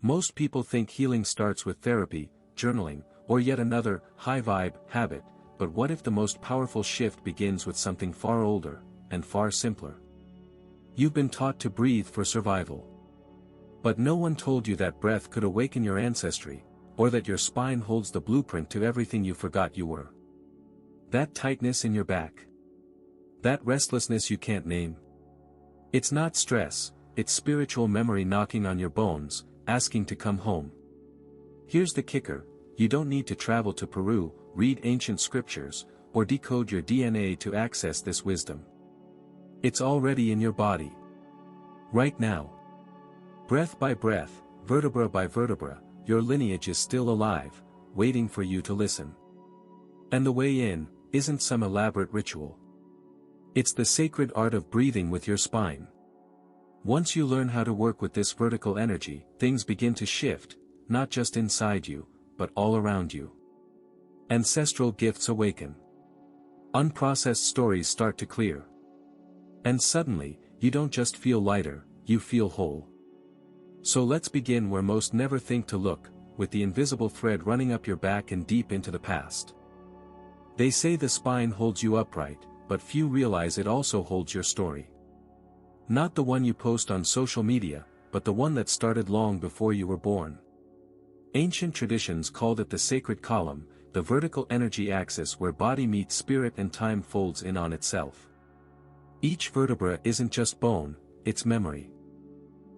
Most people think healing starts with therapy, journaling, or yet another, high-vibe, habit, but what if the most powerful shift begins with something far older, and far simpler? You've been taught to breathe for survival. But no one told you that breath could awaken your ancestry, or that your spine holds the blueprint to everything you forgot you were. That tightness in your back. That restlessness you can't name. It's not stress, it's spiritual memory knocking on your bones, asking to come home. Here's the kicker, you don't need to travel to Peru, read ancient scriptures, or decode your DNA to access this wisdom. It's already in your body. Right now. Breath by breath, vertebra by vertebra, your lineage is still alive, waiting for you to listen. And the way in isn't some elaborate ritual. It's the sacred art of breathing with your spine. Once you learn how to work with this vertical energy, things begin to shift, not just inside you, but all around you. Ancestral gifts awaken. Unprocessed stories start to clear. And suddenly, you don't just feel lighter, you feel whole. So let's begin where most never think to look, with the invisible thread running up your back and deep into the past. They say the spine holds you upright, but few realize it also holds your story. Not the one you post on social media, but the one that started long before you were born. Ancient traditions called it the sacred column, the vertical energy axis where body meets spirit and time folds in on itself. Each vertebra isn't just bone, it's memory.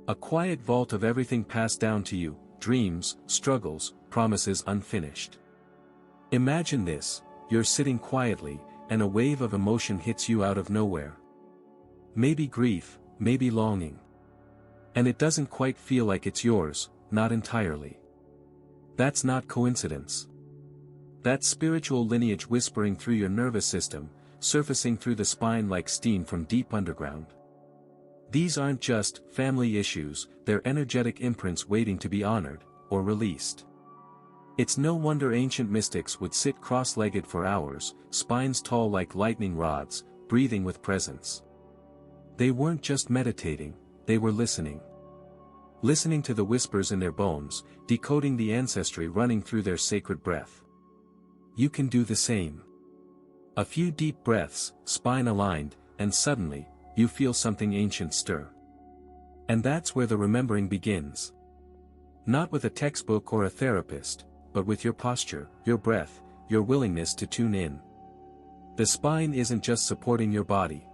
A quiet vault of everything passed down to you, dreams, struggles, promises unfinished. Imagine this, you're sitting quietly, and a wave of emotion hits you out of nowhere. Maybe grief, maybe longing. And it doesn't quite feel like it's yours, not entirely. That's not coincidence. That's spiritual lineage whispering through your nervous system, surfacing through the spine like steam from deep underground. These aren't just family issues, they're energetic imprints waiting to be honored, or released. It's no wonder ancient mystics would sit cross-legged for hours, spines tall like lightning rods, breathing with presence. They weren't just meditating, they were listening. Listening to the whispers in their bones, decoding the ancestry running through their sacred breath. You can do the same. A few deep breaths, spine aligned, and suddenly, you feel something ancient stir. And that's where the remembering begins. Not with a textbook or a therapist, but with your posture, your breath, your willingness to tune in. The spine isn't just supporting your body.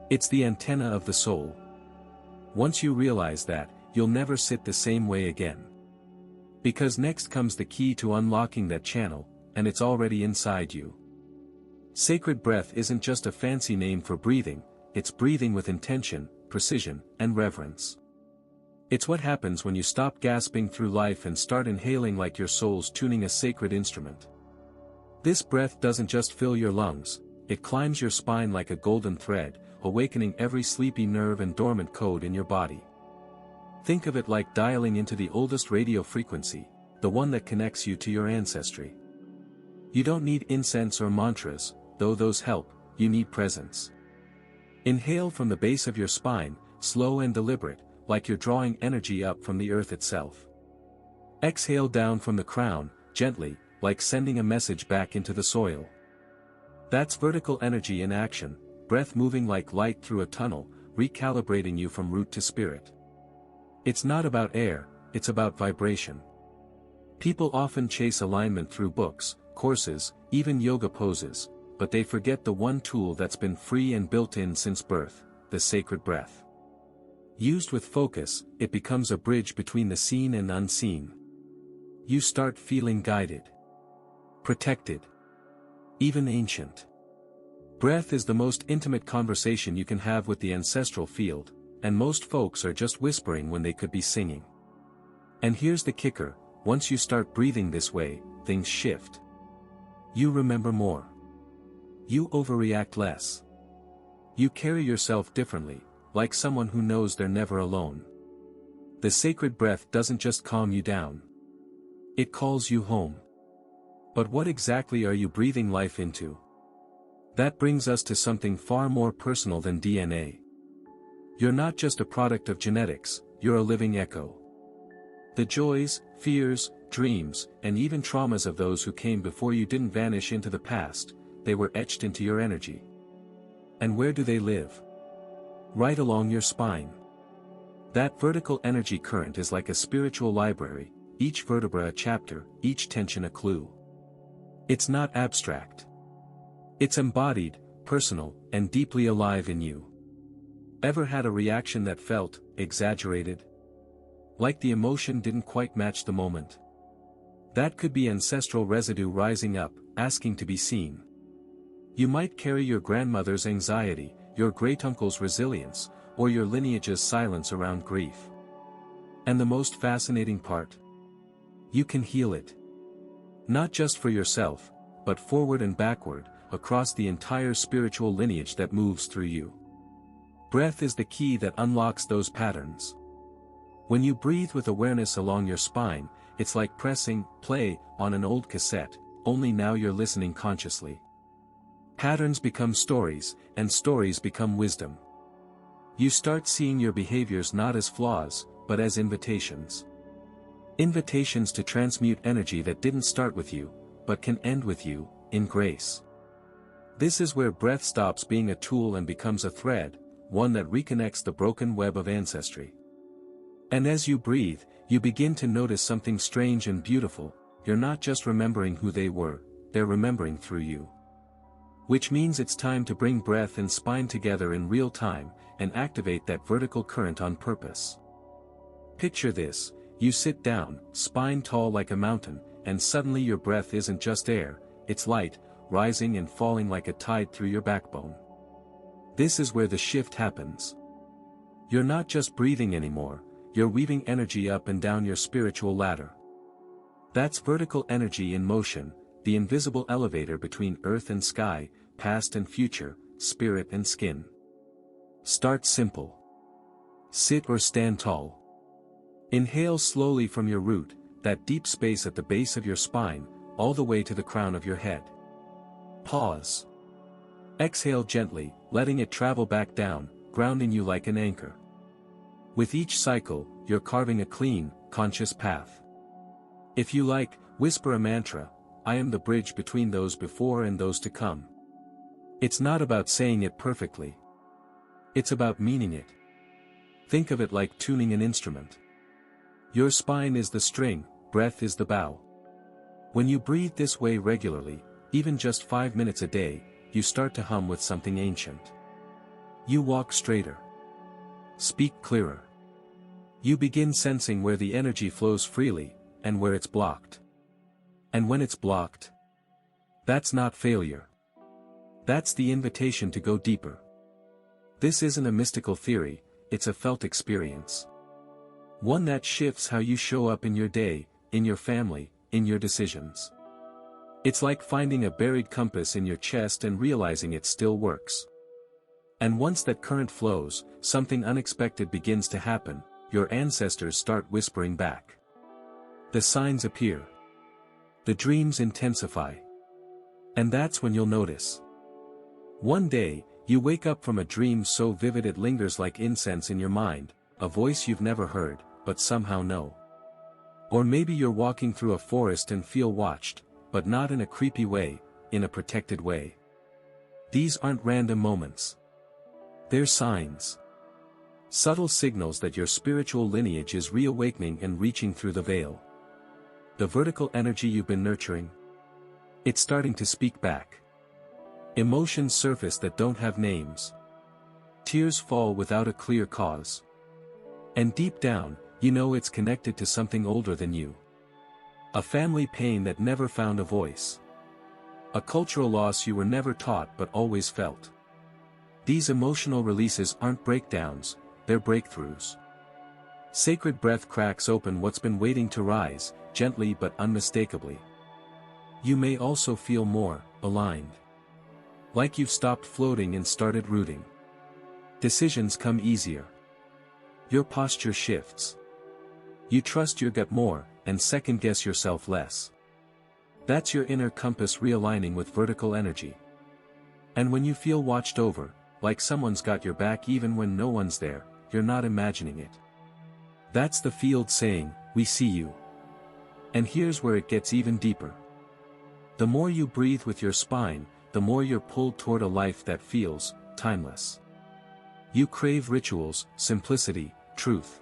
It's the antenna of the soul. Once you realize that, you'll never sit the same way again. Because next comes the key to unlocking that channel, and it's already inside you. Sacred breath isn't just a fancy name for breathing, it's breathing with intention, precision, and reverence. It's what happens when you stop gasping through life and start inhaling like your soul's tuning a sacred instrument. This breath doesn't just fill your lungs, it climbs your spine like a golden thread, awakening every sleepy nerve and dormant code in your body. Think of it like dialing into the oldest radio frequency, the one that connects you to your ancestry. You don't need incense or mantras, though those help, you need presence. Inhale from the base of your spine, slow and deliberate, like you're drawing energy up from the earth itself. Exhale down from the crown, gently, like sending a message back into the soil. That's vertical energy in action, breath moving like light through a tunnel, recalibrating you from root to spirit. It's not about air, it's about vibration. People often chase alignment through books, courses, even yoga poses, but they forget the one tool that's been free and built in since birth, the sacred breath. Used with focus, it becomes a bridge between the seen and unseen. You start feeling guided, protected, even ancient. Breath is the most intimate conversation you can have with the ancestral field, and most folks are just whispering when they could be singing. And here's the kicker, once you start breathing this way, things shift. You remember more. You overreact less. You carry yourself differently, like someone who knows they're never alone. The sacred breath doesn't just calm you down. It calls you home. But what exactly are you breathing life into? That brings us to something far more personal than DNA. You're not just a product of genetics, you're a living echo. The joys, fears, dreams, and even traumas of those who came before you didn't vanish into the past, they were etched into your energy. And where do they live? Right along your spine. That vertical energy current is like a spiritual library, each vertebra a chapter, each tension a clue. It's not abstract. It's embodied, personal, and deeply alive in you. Ever had a reaction that felt exaggerated? Like the emotion didn't quite match the moment? That could be ancestral residue rising up, asking to be seen. You might carry your grandmother's anxiety, your great-uncle's resilience, or your lineage's silence around grief. And the most fascinating part? You can heal it. Not just for yourself, but forward and backward, across the entire spiritual lineage that moves through you. Breath is the key that unlocks those patterns. When you breathe with awareness along your spine, it's like pressing play on an old cassette, only now you're listening consciously. Patterns become stories, and stories become wisdom. You start seeing your behaviors not as flaws, but as invitations. Invitations to transmute energy that didn't start with you, but can end with you, in grace. This is where breath stops being a tool and becomes a thread, one that reconnects the broken web of ancestry. And as you breathe, you begin to notice something strange and beautiful. You're not just remembering who they were, they're remembering through you. Which means it's time to bring breath and spine together in real time, and activate that vertical current on purpose. Picture this, you sit down, spine tall like a mountain, and suddenly your breath isn't just air, it's light, rising and falling like a tide through your backbone. This is where the shift happens. You're not just breathing anymore, you're weaving energy up and down your spiritual ladder. That's vertical energy in motion, the invisible elevator between earth and sky, past and future, spirit and skin. Start simple. Sit or stand tall. Inhale slowly from your root, that deep space at the base of your spine, all the way to the crown of your head. Pause. Exhale gently, letting it travel back down, grounding you like an anchor. With each cycle, you're carving a clean, conscious path. If you like, whisper a mantra, I am the bridge between those before and those to come. It's not about saying it perfectly. It's about meaning it. Think of it like tuning an instrument. Your spine is the string, breath is the bow. When you breathe this way regularly, even just 5 minutes a day, you start to hum with something ancient. You walk straighter. Speak clearer. You begin sensing where the energy flows freely, and where it's blocked. And when it's blocked, that's not failure. That's the invitation to go deeper. This isn't a mystical theory, it's a felt experience. One that shifts how you show up in your day, in your family, in your decisions. It's like finding a buried compass in your chest and realizing it still works. And once that current flows, something unexpected begins to happen, your ancestors start whispering back. The signs appear. The dreams intensify. And that's when you'll notice. One day, you wake up from a dream so vivid it lingers like incense in your mind, a voice you've never heard, but somehow know. Or maybe you're walking through a forest and feel watched, but not in a creepy way, in a protected way. These aren't random moments. They're signs. Subtle signals that your spiritual lineage is reawakening and reaching through the veil. The vertical energy you've been nurturing? It's starting to speak back. Emotions surface that don't have names. Tears fall without a clear cause. And deep down, you know it's connected to something older than you. A family pain that never found a voice. A cultural loss you were never taught but always felt. These emotional releases aren't breakdowns, they're breakthroughs. Sacred breath cracks open what's been waiting to rise, gently but unmistakably. You may also feel more aligned. Like you've stopped floating and started rooting. Decisions come easier. Your posture shifts. You trust your gut more, and second-guess yourself less. That's your inner compass realigning with vertical energy. And when you feel watched over, like someone's got your back even when no one's there, you're not imagining it. That's the field saying, we see you. And here's where it gets even deeper. The more you breathe with your spine, the more you're pulled toward a life that feels timeless. You crave rituals, simplicity, truth.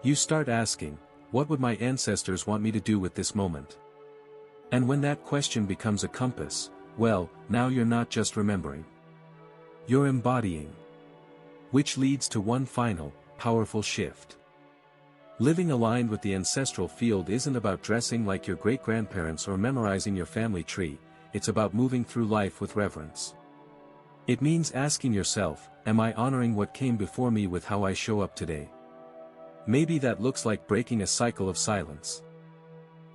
You start asking, what would my ancestors want me to do with this moment? And when that question becomes a compass, well, now you're not just remembering. You're embodying. Which leads to one final, powerful shift. Living aligned with the ancestral field isn't about dressing like your great-grandparents or memorizing your family tree, it's about moving through life with reverence. It means asking yourself, am I honoring what came before me with how I show up today? Maybe that looks like breaking a cycle of silence.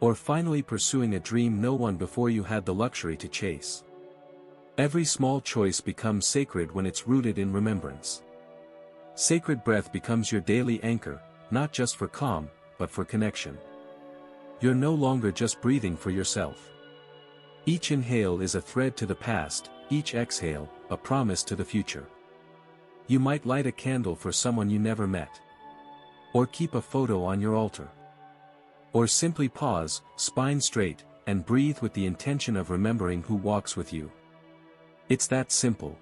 Or finally pursuing a dream no one before you had the luxury to chase. Every small choice becomes sacred when it's rooted in remembrance. Sacred breath becomes your daily anchor, not just for calm, but for connection. You're no longer just breathing for yourself. Each inhale is a thread to the past, each exhale, a promise to the future. You might light a candle for someone you never met. Or keep a photo on your altar. Or simply pause, spine straight, and breathe with the intention of remembering who walks with you. It's that simple.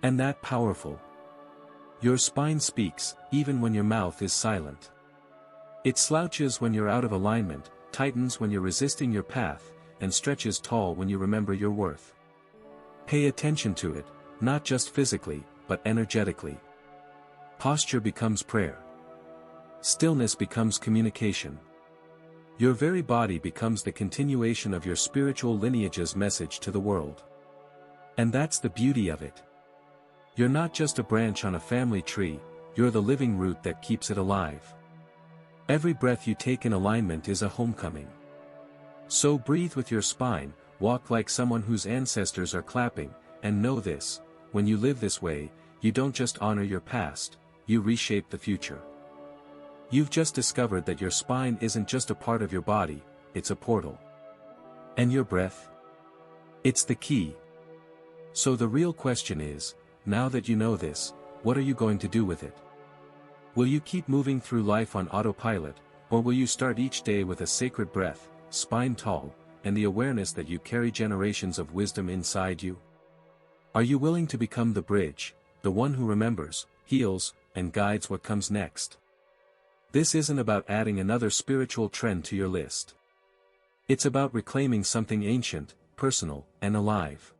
And that powerful. Your spine speaks, even when your mouth is silent. It slouches when you're out of alignment, tightens when you're resisting your path, and stretches tall when you remember your worth. Pay attention to it, not just physically, but energetically. Posture becomes prayer. Stillness becomes communication. Your very body becomes the continuation of your spiritual lineage's message to the world. And that's the beauty of it. You're not just a branch on a family tree, you're the living root that keeps it alive. Every breath you take in alignment is a homecoming. So breathe with your spine, walk like someone whose ancestors are clapping, and know this, when you live this way, you don't just honor your past, you reshape the future. You've just discovered that your spine isn't just a part of your body, it's a portal. And your breath? It's the key. So the real question is, now that you know this, what are you going to do with it? Will you keep moving through life on autopilot, or will you start each day with a sacred breath, spine tall, and the awareness that you carry generations of wisdom inside you? Are you willing to become the bridge, the one who remembers, heals, and guides what comes next? This isn't about adding another spiritual trend to your list. It's about reclaiming something ancient, personal, and alive.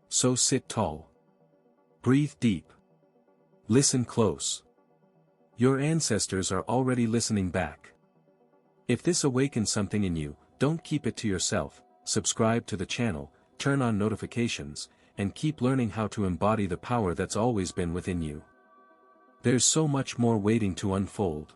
So sit tall. Breathe deep. Listen close. Your ancestors are already listening back. If this awakens something in you, don't keep it to yourself, subscribe to the channel, turn on notifications, and keep learning how to embody the power that's always been within you. There's so much more waiting to unfold.